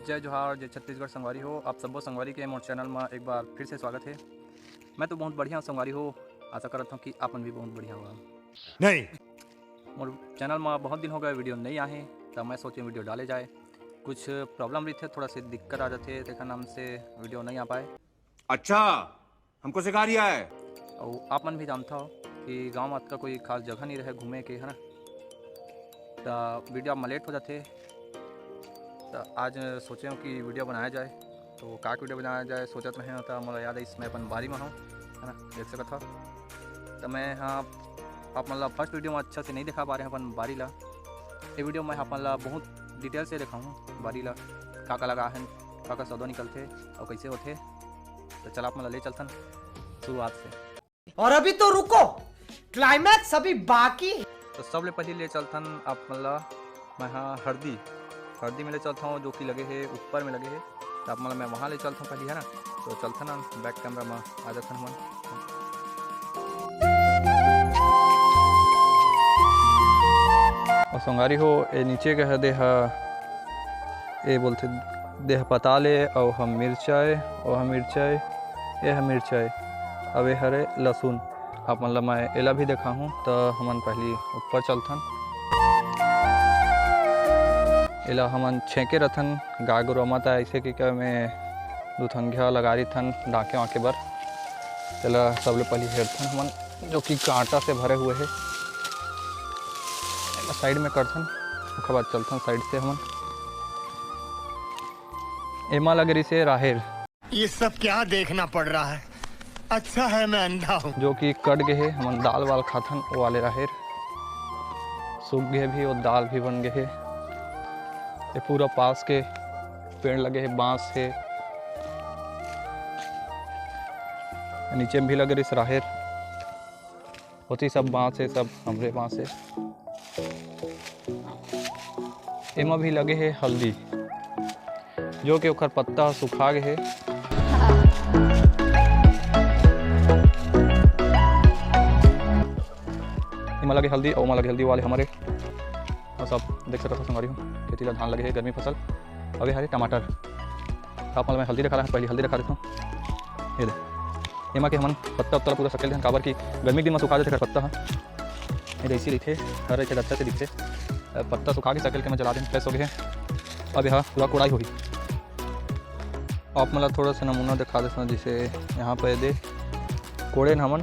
जय जोहार, जय छत्तीसगढ़। संगवारी हो आप सबो संगवारी के मोर चैनल में एक बार फिर से स्वागत है। मैं तो बहुत बढ़िया संगवारी हो, आशा करता हूँ कि आपन भी बहुत बढ़िया होगा। नहीं, मोर चैनल में बहुत दिन हो गए वीडियो नहीं आए, तो मैं सोचे वीडियो डाले जाए। कुछ प्रॉब्लम रही थे, थोड़ा सी दिक्कत आ जाते, देखा नाम से वीडियो नहीं आ पाए। अच्छा हमको सिखा रिया है। और आप मन भी जानता हो कि गाँव में का कोई खास जगह नहीं रहे घूमे के, है ना, तो वीडियो में लेट हो जाते। तो आज सोचे कि वीडियो बनाया जाए, तो का वीडियो बनाया जाए सोचत रहे तो मोला याद है इसमें अपन बारी में हूँ, है ना, देख सकत हो। तो मैं हाँ आप मतलब फर्स्ट वीडियो में अच्छा से नहीं दिखा पा रहे हैं अपन बारी ला। ये वीडियो में अपन ला बहुत डिटेल से दिखाऊँ बारी ला, का लगा है, का सौदा निकलते और कैसे होते। तो चल आप मतलब ले चलतन शुरुआत से। और अभी तो रुको, क्लाइमैक्स अभी बाकी। तो सबले पहले ले चलतन आप मतलब मैं हाँ हल्दी में ले चलता हूँ, जो कि लगे है ऊपर में लगे है। तो आप मतलब मैं वहाँ ले चलता हूँ पहले, है ना। तो चलता ना बैक कैमरा में आ जाता हम। और संगारी हो ये नीचे के है देह, ये बोलते देह पताले और हम मिर्चाई ये है मिर्चाई। अब ये हरे लहसुन। आप मतलब मैं एला भी देखा हूँ। तो हमन पहले ऊपर चलथन, एला हमन छेके रथन गाय गरु माता ऐसे कि क्या मैं दुथंगिया लगा रही थन डाके वाँके बर। एला सबले पहले हेरथन हमन, जो कि कांटा से भरे हुए है, साइड में करथन। उसके बाद चलथन साइड से हमन। एमा लग रही से राहेर, ये सब क्या देखना पड़ रहा है। अच्छा है मैं अंधा हूँ। जो कि कट गए है, हमन दाल वाल खाथन वो वाले राहेर सूख गए भी और दाल भी बन गए है। ये पूरा पास के पेड़ लगे हैं बांस से, नीचे में भी लगे रही राहेर होती, सब बांस है, सब हमरे बांस है। एमा भी लगे है हल्दी, जो कि ओकर पत्ता सुखा गए है। एमा लगे हल्दी और ओमा लगे हल्दी वाले हमारे, और सब देख सकते हो संगवारी हो। खेती ला धान लगे है, गर्मी फसल। अभी हरे टमाटर। आप मतलब मैं हल्दी रखा रहा हूँ, पहले हल्दी रखा देता हूँ। ये दे एमा के हमन पत्ता उत्ता पूरा सकेल हैं, काबर की गर्मी दिन में सुखा देते पत्ता। हाँ ये ऐसी रही थे, हर एक अच्छा से दिखते पत्ता सुखा के सकेल के मैं जला दें, फ्रेश हो गए हैं। अब यहाँ पूरा कोड़ाई होगी। आप मतलब थोड़ा सा नमूना दिखा देते हैं, जैसे यहाँ पे दे कोड़े न हमन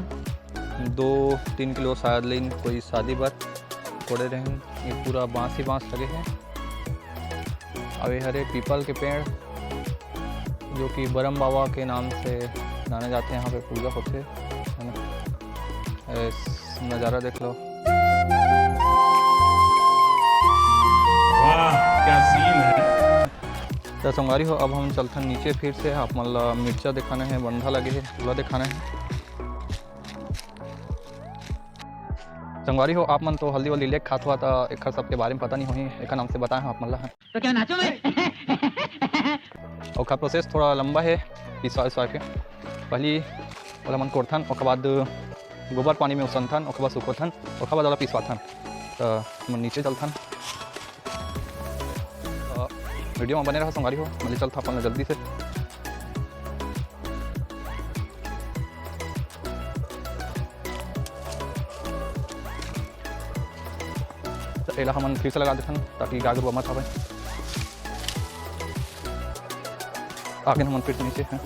2-3 किलो शायद लेन कोई शादी बात कोड़े रहें। ये पूरा बाँस ही बाँस लगे हैं। अब ये हरे पीपल के पेड़, जो कि बरम बाबा के नाम से जाने जाते हैं, यहाँ पे पूजा होते है ना। नज़ारा देख लो, वाह क्या सीन है। तो संगवारी हो अब हम चलते हैं नीचे फिर से। आप मतलब मिर्चा दिखाना है, बंधा लगे है, पूरा दिखाना है। संगवारी हो आप मन तो हल्दी वल्दी लेक खात हुआ, तो एक सबके बारे में पता नहीं होही, एक नाम से बताए आप मतलब तो क्या नाचो मैं? और का प्रोसेस थोड़ा लंबा है पिसवा के। पहले वाला मन कोड़थन, और बाद गोबर पानी में उसनथन, और बाद सुखोथन, और बाद वाला पिसवाथन। तो मन नीचे चलथन। वीडियो में बने रहा संगवारी हो, मतलब चलता अपन जल्दी से। तो एला हमन फिर से लगा देथन, ताकि गाय गरु मत आवे। आगे हमन फिर से नीचे हैं।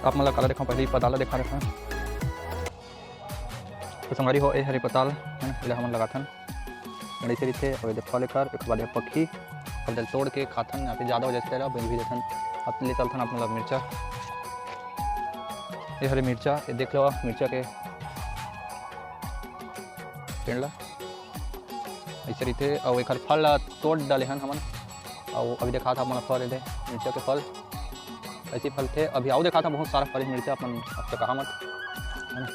आप मतलब काला देखा, पहले पताला देखा रखा। तो संगवारी हो ये हरे पताल है, हमन लगाथन गणेश थे। और देखा लेकर एक बाद पक्षी और दल तोड़ के खाथन, यहाँ पे ज़्यादा हो जाते हैं बेच भी देथन। अब ले चलथन आप मतलब मिर्चा, ये हरे मिर्चा, ये देख लो मिर्चा के पेड़ ला ऐसे रही थे। और एक फल तोड़ डाले हन हमन, और अभी देखा था मतलब फल थे मिर्चा के फल, ऐसे फल थे। अभी आओ देखा था बहुत सारा फल मिर्चा, अपन अब तो कहा मत, है ना।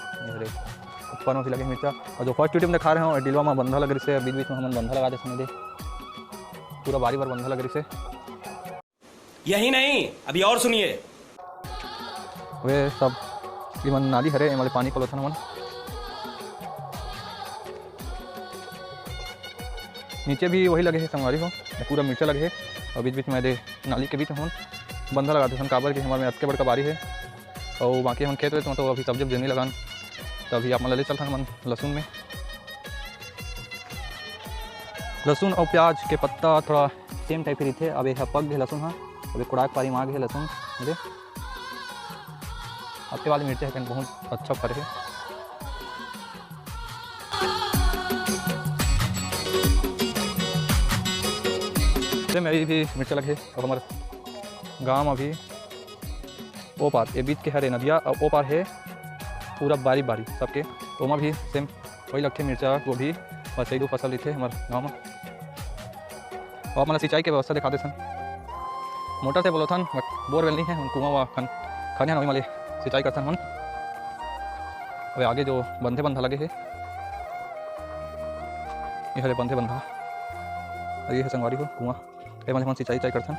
ऊपर में भी लगे मिर्चा, और जो फर्स्ट वीडियो में दिखा रहे हो डिलवा में बंधा लग रही से, बीच बीच में हमन बंधा लगा देते दे, पूरा बारी बार बंधा लग रही से। यही नहीं अभी और सुनिए। वे सब ये मन नाली हरे वाले पानी पलोथन हमन। नीचे भी वही लगे है संगवारी हो, पूरा मिर्चा लगे है और बीच बीच में दे नाली के बीच हम बंधा लगा दे काबर के हमारे में अतके बड़का बारी है और बाकी हम खेत रहे तो अभी सब्जी नहीं लगान तो अभी आप ले चलता मन लहसुन में। लहसुन और प्याज के पत्ता थोड़ा सेम टाइप ही थे। अब यह पक गए लहसुन, हाँ अभी कुड़ाक पारी मांग है लहसुन मुझे आपके वाली मिर्चा है बहुत अच्छा फर्क है। मेरी भी मिर्चा लगे और हमारे गांव अभी ओ पार ये बीच के हरे नदिया और ओ पार है पूरा बारी बारी सबके तो वहाँ भी सेम वही लगते मिर्चा वो भी बस यही दो फसल थे हमारे गाँव में। और मतलब सिंचाई के व्यवस्था दिखाते सन मोटर से बोलो थन बोरवेल नहीं है कुआं वहाँ खाने वही वाले सिंचाई करते हैं। और आगे जो बंधे बंधा लगे है ये हरे बंधे बंधा ये है संगवारी हो कुआं ये मतलब सिंचाई करते हैं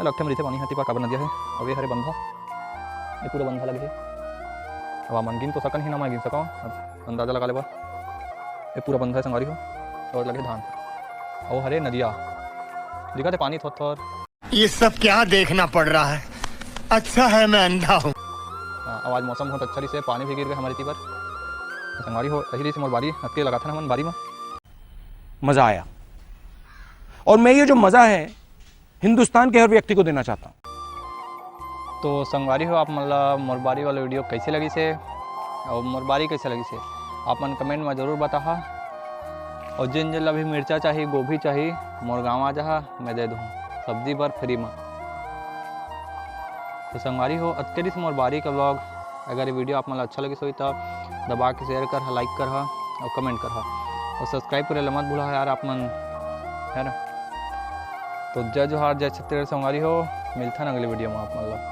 लगते मरीथे पानी हाथी पा काबर नदिया है। और ये हरे बंधा ये पूरा बंधा लगे है। अब आप मन गिन तो सकन ही ना मैं गिन सका अंदाजा लगा लेबा ये पूरा बंधा है संगवारी हो और लगे धान और हरे नदिया दिखा थे पानी थोड़ा थोड़ा। ये सब क्या देखना पड़ रहा है, अच्छा है मैं अंधा हूँ। अब आज मौसम बहुत अच्छा रही से पानी भी गिर गए हमारी पर संगवारी हो रही से मोर बारी अटके लगा था ना मन बारी में मज़ा आया और मैं ये जो मज़ा है हिंदुस्तान के हर व्यक्ति को देना चाहता हूँ। तो संगवारी हो आप मतलब मोरबारी वाला वीडियो कैसे लगी से और मोरबारी कैसे लगी से आप मन कमेंट में ज़रूर बता। और जिन जिन अभी मिर्चा चाहिए गोभी चाहिए मोर गाँव आ जा मैं दे दूँ सब्जी बर फ्री में। तो संगवारी हो अतकेरी से मोरबारी का व्लॉग अगर ये वीडियो आप मतलब अच्छा लगी सो तो दबा के शेयर कर लाइक कर और कमेंट कर और सब्सक्राइब करे मत भूला यार आप मन है ना। तो जय जोहार जय छत्तीसगढ़ संगवारी हो मिलता है अगले वीडियो में आप मतलब।